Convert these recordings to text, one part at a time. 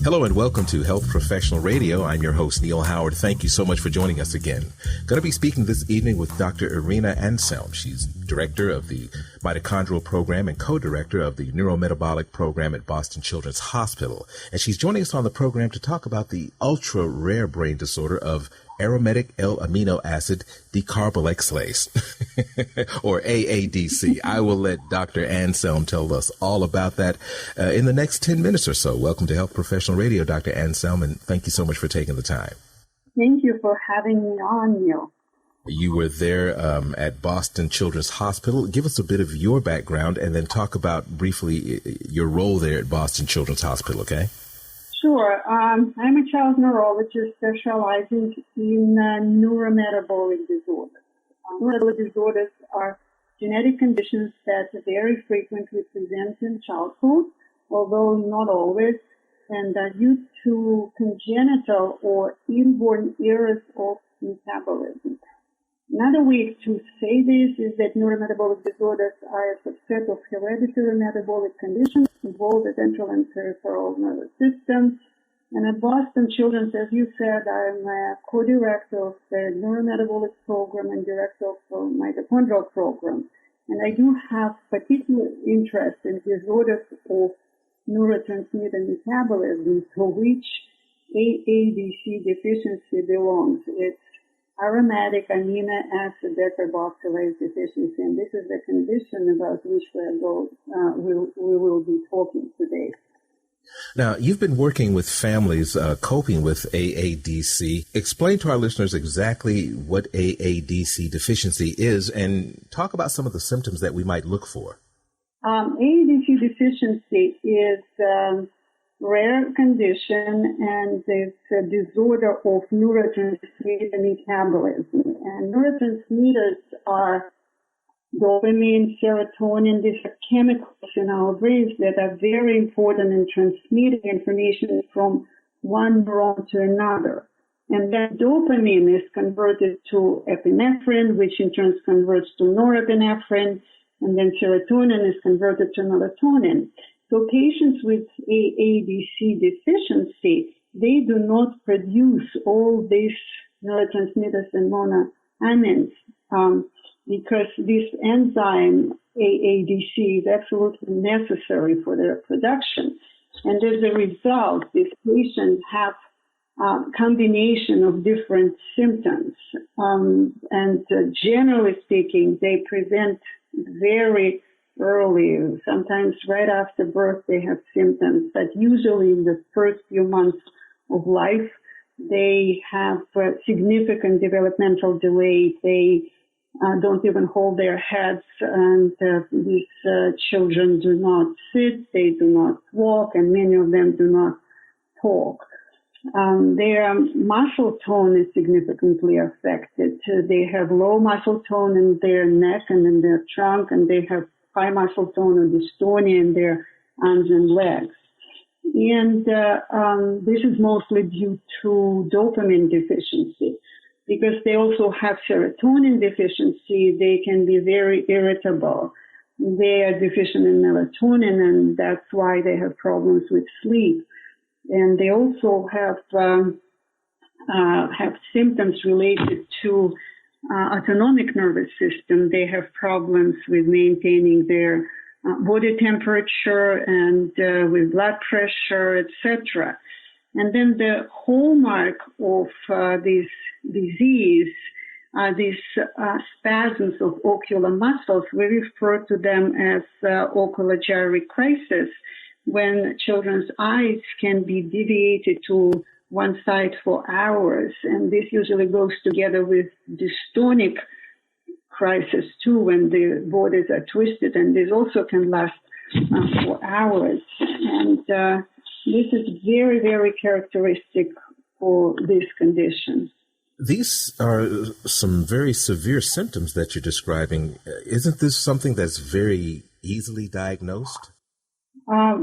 Hello and welcome to Health Professional Radio. I'm your host, Neil Howard. Thank you so much for joining us again. Going to be speaking this evening with Dr. Irina Anselm. She's director of the Mitochondrial Program and Co-Director of the Neurometabolic Program at Boston Children's Hospital. And she's joining us on the program to talk about the ultra-rare brain disorder of Aromatic L-Amino acid Decarboxylase, or AADC. I will let Dr. Anselm tell us all about that in the next 10 minutes or so. Welcome to Health Professional Radio, Dr. Anselm, and thank you so much for taking the time. Thank you for having me on, Neil. You were there at Boston Children's Hospital. Give us a bit of your background and then talk about briefly your role there at Boston Children's Hospital, okay? Sure. I'm a child neurologist specializing in neurometabolic disorders. Neurometabolic disorders are genetic conditions that very frequently present in childhood, although not always, and are due to congenital or inborn errors of metabolism. Another way to say this is that neurometabolic disorders are a subset of hereditary metabolic conditions involve the central and peripheral nervous system. And at Boston Children's, as you said, I'm a co-director of the Neurometabolic Program and director of the Mitochondrial Program. And I do have particular interest in disorders of neurotransmitter metabolism, to which AADC deficiency belongs. It's Aromatic Amino acid Decarboxylase deficiency, and this is the condition about which we will be talking today. Now, you've been working with families coping with AADC. Explain to our listeners exactly what AADC deficiency is and talk about some of the symptoms that we might look for. AADC deficiency is rare condition, and it's a disorder of neurotransmitter metabolism. And neurotransmitters are dopamine, serotonin. These are chemicals in our brains that are very important in transmitting information from one neuron to another. And then dopamine is converted to epinephrine, which in turn converts to norepinephrine, and then serotonin is converted to melatonin. So patients with AADC deficiency, they do not produce all these neurotransmitters and monoamines because this enzyme, AADC, is absolutely necessary for their production. And as a result, these patients have a combination of different symptoms. Generally speaking, they present very early, sometimes right after birth they have symptoms, but usually in the first few months of life they have significant developmental delay. They don't even hold their heads, and these children do not sit, they do not walk, and many of them do not talk. Their muscle tone is significantly affected. They have low muscle tone in their neck and in their trunk, and they have high muscle tone or dystonia in their arms and legs. And this is mostly due to dopamine deficiency. Because they also have serotonin deficiency, they can be very irritable. They are deficient in melatonin, and that's why they have problems with sleep. And they also have symptoms related to autonomic nervous system. They have problems with maintaining their body temperature and with blood pressure, etc. And then the hallmark of this disease are these spasms of ocular muscles. We refer to them as ocular gyric-crisis, when children's eyes can be deviated to one side for hours. And this usually goes together with dystonic crisis too, when the bodies are twisted, and this also can last for hours. And this is very, very characteristic for this condition. These are some very severe symptoms that you're describing. Isn't this something that's very easily diagnosed?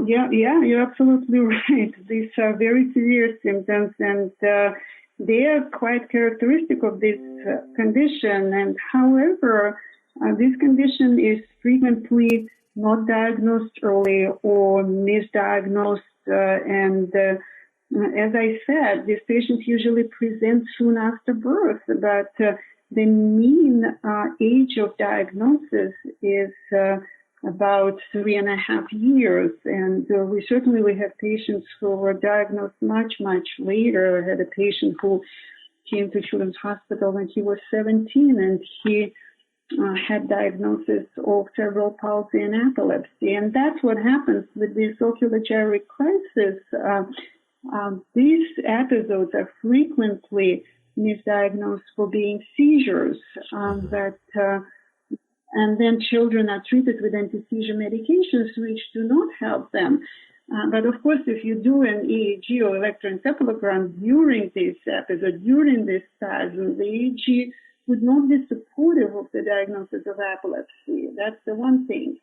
Yeah, you're absolutely right. These are very severe symptoms, and they are quite characteristic of this condition. And however, this condition is frequently not diagnosed early or misdiagnosed, and as I said, these patients usually present soon after birth, but the mean age of diagnosis is about 3.5 years. And we have patients who were diagnosed much, much later. I had a patient who came to Children's Hospital when he was 17, and he had diagnosis of cerebral palsy and epilepsy. And that's what happens with this ocular gyrate crisis. These episodes are frequently misdiagnosed for being seizures, and then children are treated with anti-seizure medications which do not help them. But of course, if you do an EEG or electroencephalogram during this episode, during this spasm, the EEG would not be supportive of the diagnosis of epilepsy. That's the one thing.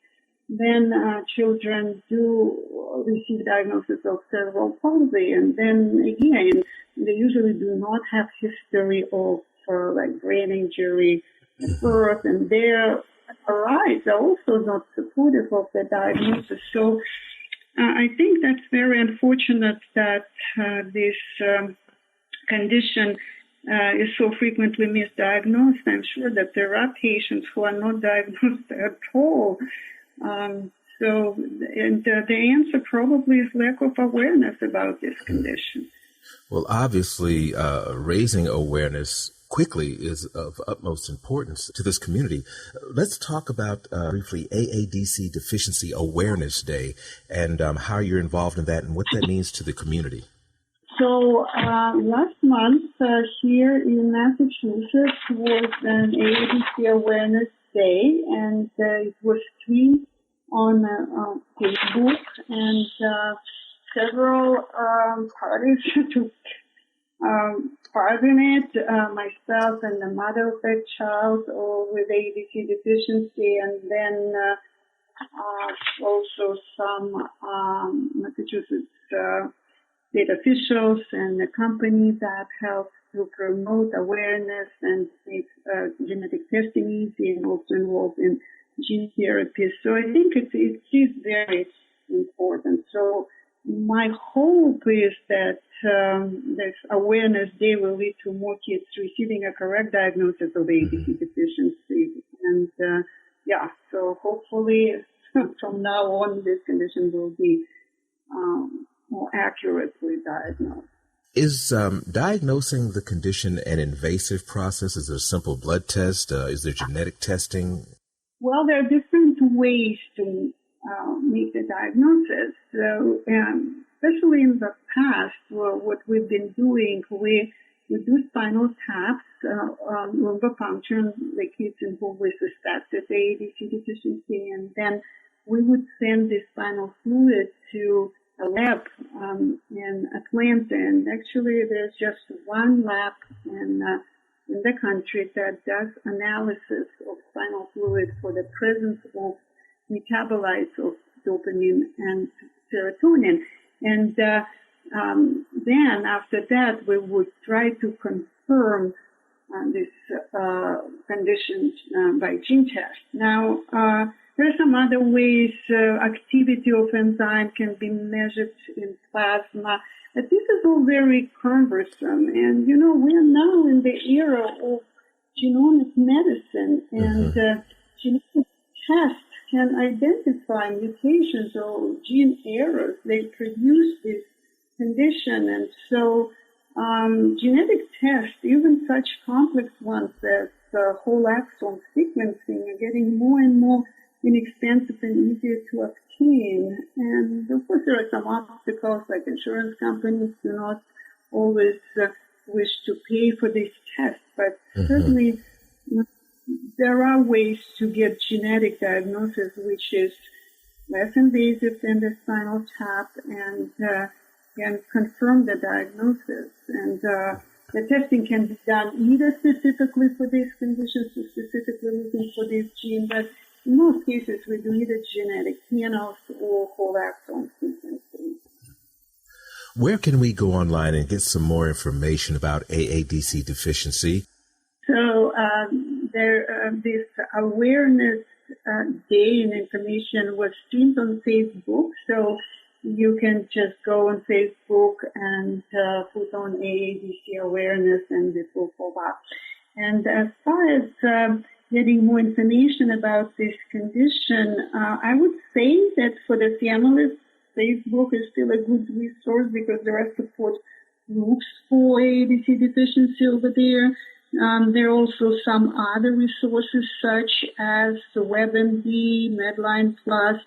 Then children do receive diagnosis of cerebral palsy, and then again, they usually do not have history of like brain injury at birth, and their MRIs are also not supportive of the diagnosis. So I think that's very unfortunate that this condition is so frequently misdiagnosed. I'm sure that there are patients who are not diagnosed at all. And the answer probably is lack of awareness about this condition. Well, obviously, raising awareness quickly is of utmost importance to this community. Let's talk about briefly AADC Deficiency Awareness Day and how you're involved in that and what that means to the community. So last month here in Massachusetts was an AADC Awareness Day, and it was streamed on Facebook, and several parties took part in it, myself and the mother of that child with AADC deficiency, and then also some Massachusetts state officials and the company that helps to promote awareness and make genetic testing easy, and also involved in gene therapy. So I think it is very important. So my hope is that this awareness day will lead to more kids receiving a correct diagnosis of AADC deficiency. And so hopefully from now on this condition will be more accurately diagnosed. Is diagnosing the condition an invasive process? Is there a simple blood test? Is there genetic testing? Well, there are different ways to make the diagnosis. So, especially in the past, what we've been doing, we do spinal taps, lumbar puncture, the kids in whom we suspected AADC deficiency, and then we would send the spinal fluid to a lab in Atlanta. And actually, there's just one lab in the country that does analysis of spinal fluid for the presence of metabolites of dopamine and serotonin. And then after that, we would try to confirm this condition by gene test. Now, there are some other ways activity of enzyme can be measured in plasma, but this is all very cumbersome. And, we are now in the era of genomic medicine, and genetic tests can identify mutations or gene errors. They produce this condition. And so genetic tests, even such complex ones as whole exome sequencing, are getting more and more inexpensive and easier to obtain. And of course, there are some obstacles, like insurance companies do not always wish to pay for these tests, but certainly there are ways to get genetic diagnosis, which is less invasive than the spinal tap, and can confirm the diagnosis. And the testing can be done either specifically for these conditions or specifically looking for this gene, but in most cases we do either genetic panels or whole exome sequencing. Where can we go online and get some more information about AADC deficiency? So this awareness day and information was streamed on Facebook. So you can just go on Facebook and put on AADC Awareness, and it will pop up. And as far as getting more information about this condition, I would say that for the families, Facebook is still a good resource because there are support groups for AADC deficiency over there. There are also some other resources such as the WebMD, Medline Plus.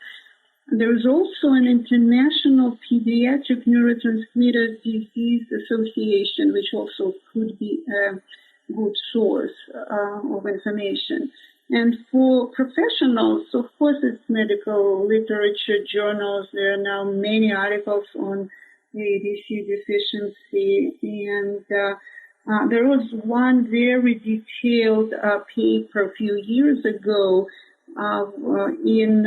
There's also an International Pediatric Neurotransmitter Disease Association, which also could be a good source of information. And for professionals, of course, it's medical literature, journals. There are now many articles on AADC deficiency, and there was one very detailed paper a few years ago in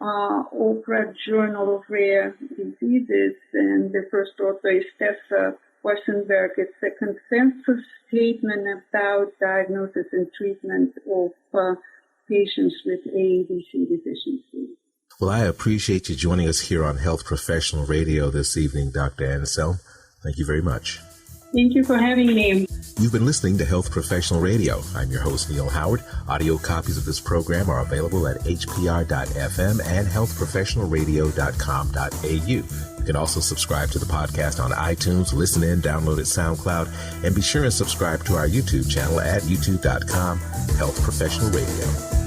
Oprah Journal of Rare Diseases, and the first author is Tessa Weissenberg. It's a consensus statement about diagnosis and treatment of patients with AADC deficiency. Well, I appreciate you joining us here on Health Professional Radio this evening, Dr. Anselm. Thank you very much. Thank you for having me. You've been listening to Health Professional Radio. I'm your host, Neil Howard. Audio copies of this program are available at hpr.fm and healthprofessionalradio.com.au. You can also subscribe to the podcast on iTunes, listen in, download at SoundCloud, and be sure and subscribe to our YouTube channel at youtube.com, Health Professional Radio.